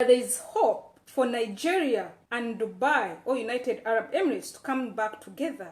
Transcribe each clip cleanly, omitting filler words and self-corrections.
There is hope for Nigeria and Dubai or United Arab Emirates to come back together.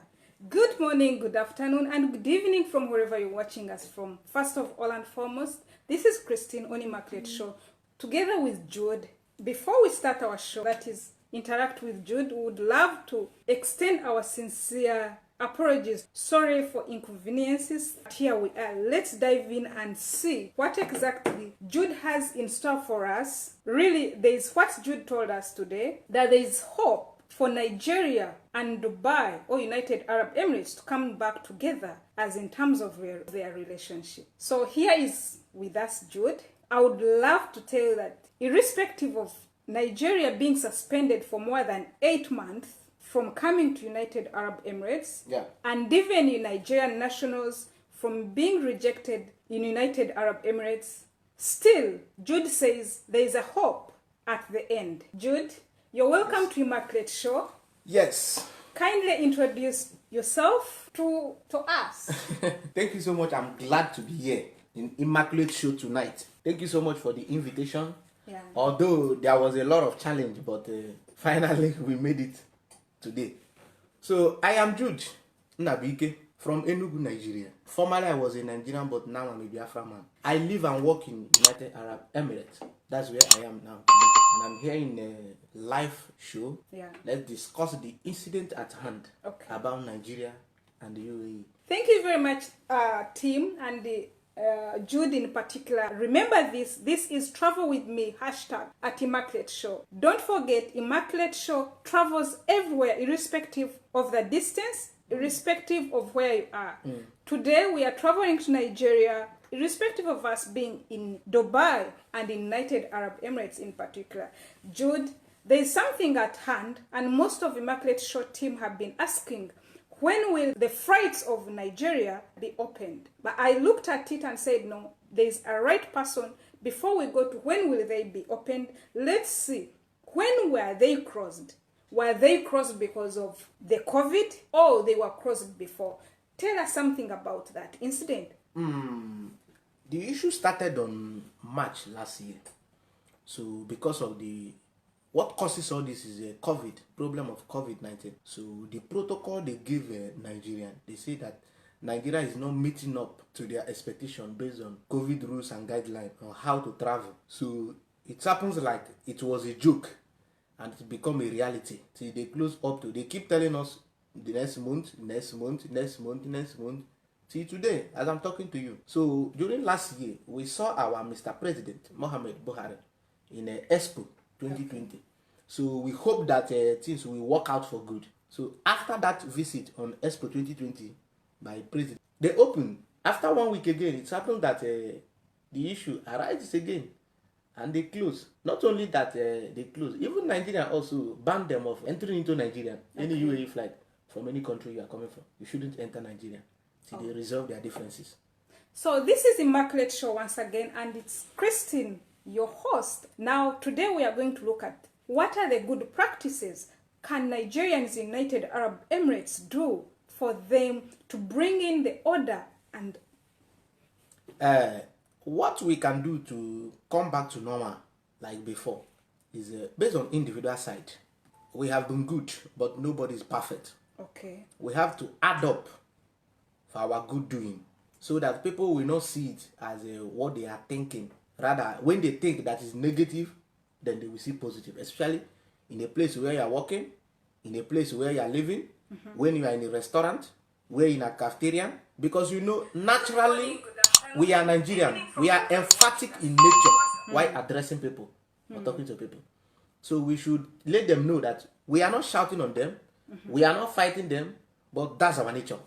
Good morning, good afternoon, and good evening from wherever you're watching us from. First of all and foremost, this is Christine on Immaculate Show, together with Jude. Before we start our show, that is Interact with Jude, we would love to extend our sincere apologies. Sorry for inconveniences. Here we are. Let's dive in and see what exactly Jude has in store for us. Really, there is what Jude told us today, that there is hope for Nigeria and Dubai or United Arab Emirates to come back together as in terms of their relationship. So here is with us Jude. I would love to tell you that irrespective of Nigeria being suspended for more than 8 months from coming to United Arab Emirates, and even in Nigerian nationals from being rejected in United Arab Emirates, still Jude says there is a hope at the end. Jude, you're welcome to Immaculate Show. Yes. Kindly introduce yourself to us. Thank you so much. I'm glad to be here in Immaculate Show tonight. Thank you so much for the invitation. Yeah. Although there was a lot of challenge, but finally we made it today. So I am Jude Nabike from Enugu, Nigeria. Formerly I was a Nigerian, but now I'm a Biafra man. I live and work in United Arab Emirates. That's where I am now today. And I'm here in a live show. Yeah. Let's discuss the incident at hand about Nigeria and the UAE. Thank you very much, team, and Jude in particular. Remember this is Travel With Me, hashtag at Immaculate Show. Don't forget, Immaculate Show travels everywhere, irrespective of the distance, irrespective of where you are. Today we are traveling to Nigeria, irrespective of us being in Dubai and in United Arab Emirates in particular. Jude, there is something at hand, and most of Immaculate Show team have been asking, when will the flights of Nigeria be opened? But I looked at it and said, no, there is a right person. Before we go to when will they be opened, let's see, when were they crossed? Were they crossed because of the COVID, or they were crossed before? Tell us something about that incident. The issue started on March last year. So because of what causes all this is a problem of COVID-19. So the protocol they give Nigerian, they say that Nigeria is not meeting up to their expectation based on COVID rules and guidelines on how to travel. So it happens like it was a joke and it become a reality. See, they close up to, they keep telling us the next month, till today, as I'm talking to you. So during last year, we saw our Mr. President, Mohamed Buhari, in Expo 2020. So we hope that things will work out for good. So after that visit on Expo 2020 by President, they opened. After 1 week again, it happened that the issue arises again. And they close. Not only that, they close. Even Nigeria also banned them of entering into Nigeria. Any UAE flight from any country you are coming from, you shouldn't enter Nigeria till they resolve their differences. So this is Immaculate Show once again, and it's Christine, your host. Now, today we are going to look at what are the good practices can Nigerians in United Arab Emirates do for them to bring in the order and what we can do to come back to normal like before is based on individual side. We have been good, but nobody is perfect. Okay. We have to add up for our good doing so that people will not see it as what they are thinking. Rather, when they think that is negative, then they will see positive, especially in a place where you are working, in a place where you are living, when you are in a restaurant, where in a cafeteria, because naturally we are Nigerian. We are emphatic in nature while addressing people or talking to people. So we should let them know that we are not shouting on them, we are not fighting them, but that's our nature.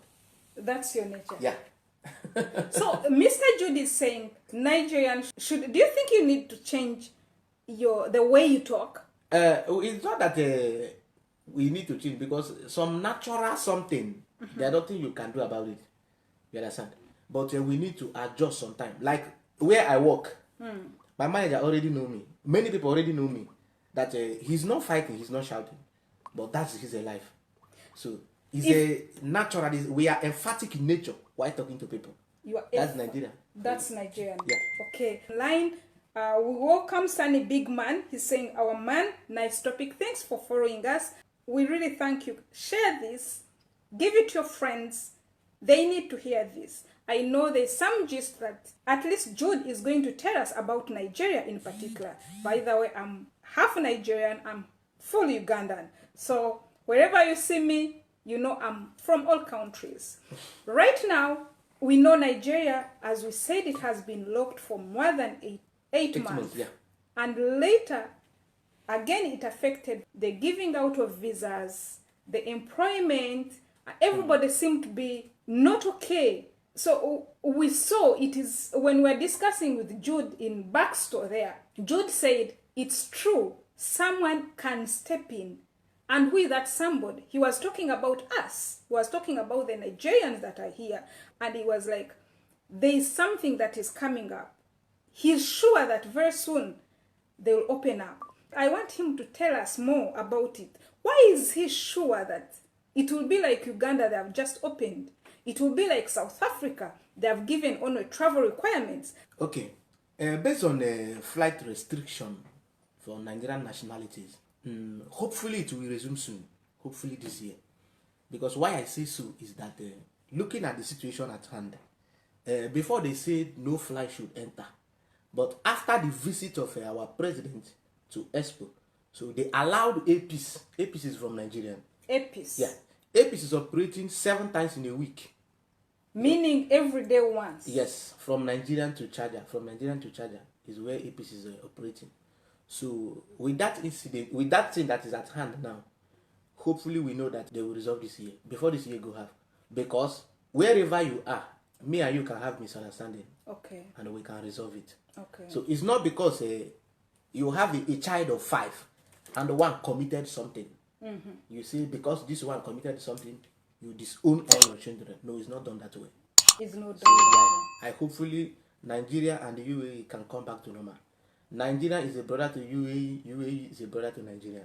That's your nature. Yeah. So Mr. Jude is saying Nigerians should. Do you think you need to change the way you talk? It's not that we need to change, because some natural something, there's nothing you can do about it. You understand? But we need to adjust sometime. Like where I work, my manager already know me. Many people already know me. That he's not fighting, he's not shouting, but that's his life. So it's a natural. We are emphatic in nature while talking to people. That's Nigeria. That's Nigerian. Yeah. Okay. Line We welcome Sunny Big Man. He's saying, our man, nice topic. Thanks for following us. We really thank you. Share this. Give it to your friends. They need to hear this. I know there's some gist that at least Jude is going to tell us about Nigeria in particular. By the way, I'm half Nigerian. I'm full Ugandan. So wherever you see me, you know I'm from all countries. Right now, we know Nigeria, as we said, it has been locked for more than eight months. Yeah. And later, again, it affected the giving out of visas, the employment. Everybody seemed to be not okay. So we saw it is, when we were discussing with Jude in Backstore there, Jude said, it's true, someone can step in. And who is that somebody? He was talking about us. He was talking about the Nigerians that are here. And he was like, there is something that is coming up. He's sure that very soon they will open up. I want him to tell us more about it. Why is he sure that it will be like Uganda, they have just opened? It will be like South Africa, they have given only travel requirements. Okay. Based on the flight restriction for Nigerian nationalities, hopefully it will resume soon. Hopefully this year. Because why I say so is that looking at the situation at hand, before they said no flight should enter, but after the visit of our president to Expo, so they allowed APs. APs is from Nigeria. APs? Yeah. APs is operating 7 times in a week. Meaning every day once? Yes, from Nigerian to Charger. From Nigerian to Charger is where APs is operating. So with that incident, with that thing that is at hand now, hopefully we know that they will resolve this year, before this year go have. Because wherever you are, me and you can have misunderstanding. Okay. And we can resolve it. Okay. So it's not because you have a child of 5 and the one committed something. Mm-hmm. You see, because this one committed something, you disown all your children. No, it's not done that way. It's not done So, that I hopefully Nigeria and the UAE can come back to normal. Nigeria is a brother to UAE, UAE is a brother to Nigeria.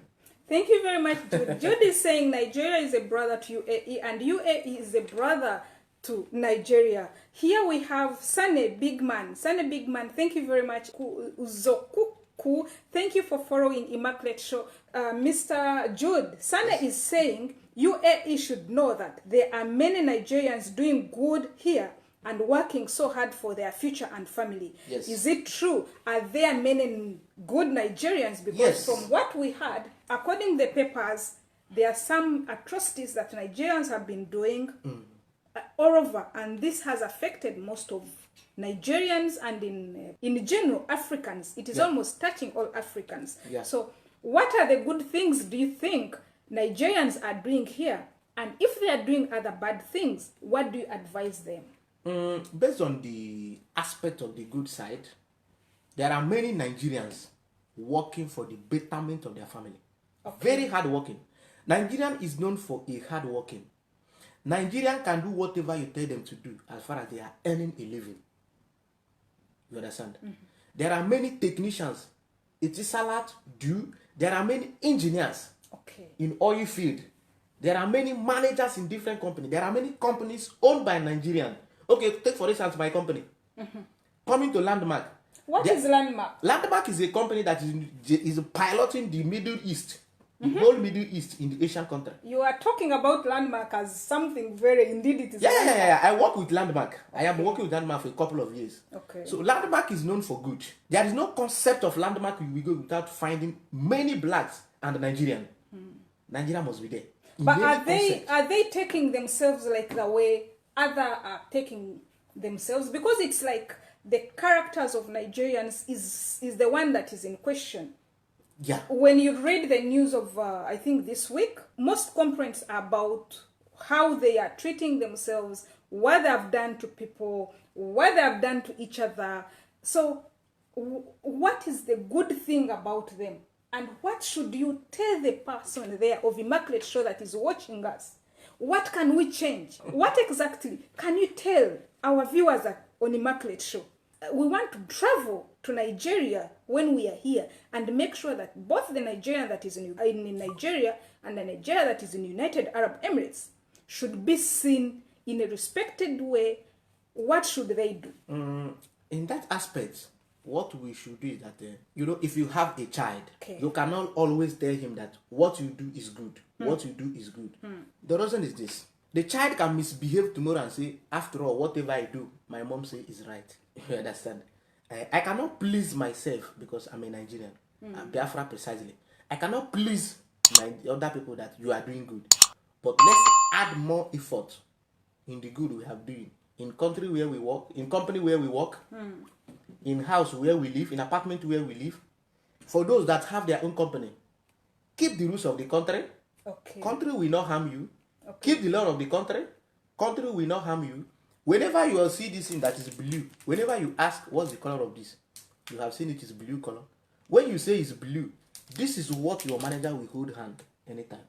Thank you very much, Jude. Jude is saying Nigeria is a brother to UAE and UAE is a brother to Nigeria. Here we have Sane Big Man. Sane Big Man, thank you very much. Uzokuku, thank you for following Immaculate Show. Mr. Jude, Sane is saying UAE should know that there are many Nigerians doing good here and working so hard for their future and family. Yes. Is it true? Are there many good Nigerians? Because yes, from what we heard, according to the papers, there are some atrocities that Nigerians have been doing all over, and this has affected most of Nigerians and in general Africans. It is almost touching all Africans. Yeah. So what are the good things do you think Nigerians are doing here? And if they are doing other bad things, what do you advise them? Based on the aspect of the good side, there are many Nigerians working for the betterment of their family. Okay. Very hard working. Nigerian is known for a hard working. Nigerian can do whatever you tell them to do as far as they are earning a living. You understand? Mm-hmm. There are many technicians. It is salad due. There are many engineers in oil field. There are many managers in different companies. There are many companies owned by Nigerians. Okay, take for instance my company. Mm-hmm. Coming to Landmark. What is Landmark? Landmark is a company that is piloting the Middle East. The whole Middle East in the Asian country. You are talking about Landmark as something very, indeed it is. Yeah. I work with Landmark. Okay. I have been working with Landmark for a couple of years. Okay. So Landmark is known for good. There is no concept of Landmark we go without finding many blacks and Nigerian. Nigeria must be there. But are they taking themselves like the way other are taking themselves? Because it's like the characters of Nigerians is the one that is in question. Yeah. When you read the news of, I think this week, most complaints are about how they are treating themselves, what they have done to people, what they have done to each other. So what is the good thing about them? And what should you tell the person there of Immaculate Show that is watching us? What can we change? What exactly can you tell our viewers on Immaculate Show? We want to travel to Nigeria when we are here and make sure that both the Nigerian that is in Nigeria and the Nigeria that is in United Arab Emirates should be seen in a respected way. What should they do? In that aspect, what we should do is that, if you have a child, Okay. you cannot always tell him that what you do is good. What you do is good. The reason is this. The child can misbehave tomorrow and say, after all, whatever I do, my mom say is right. You understand? I cannot please myself because I'm a Nigerian. Biafra precisely. I cannot please other people that you are doing good. But let's add more effort in the good we have doing. In country where we work, in company where we work, in house where we live, in apartment where we live. For those that have their own company, keep the rules of the country. Okay. Country will not harm you. Okay. Keep the law of the country. Country will not harm you. Whenever you will see this thing that is blue, whenever you ask what's the color of this, you have seen it is blue color. When you say it's blue, this is what your manager will hold hand anytime.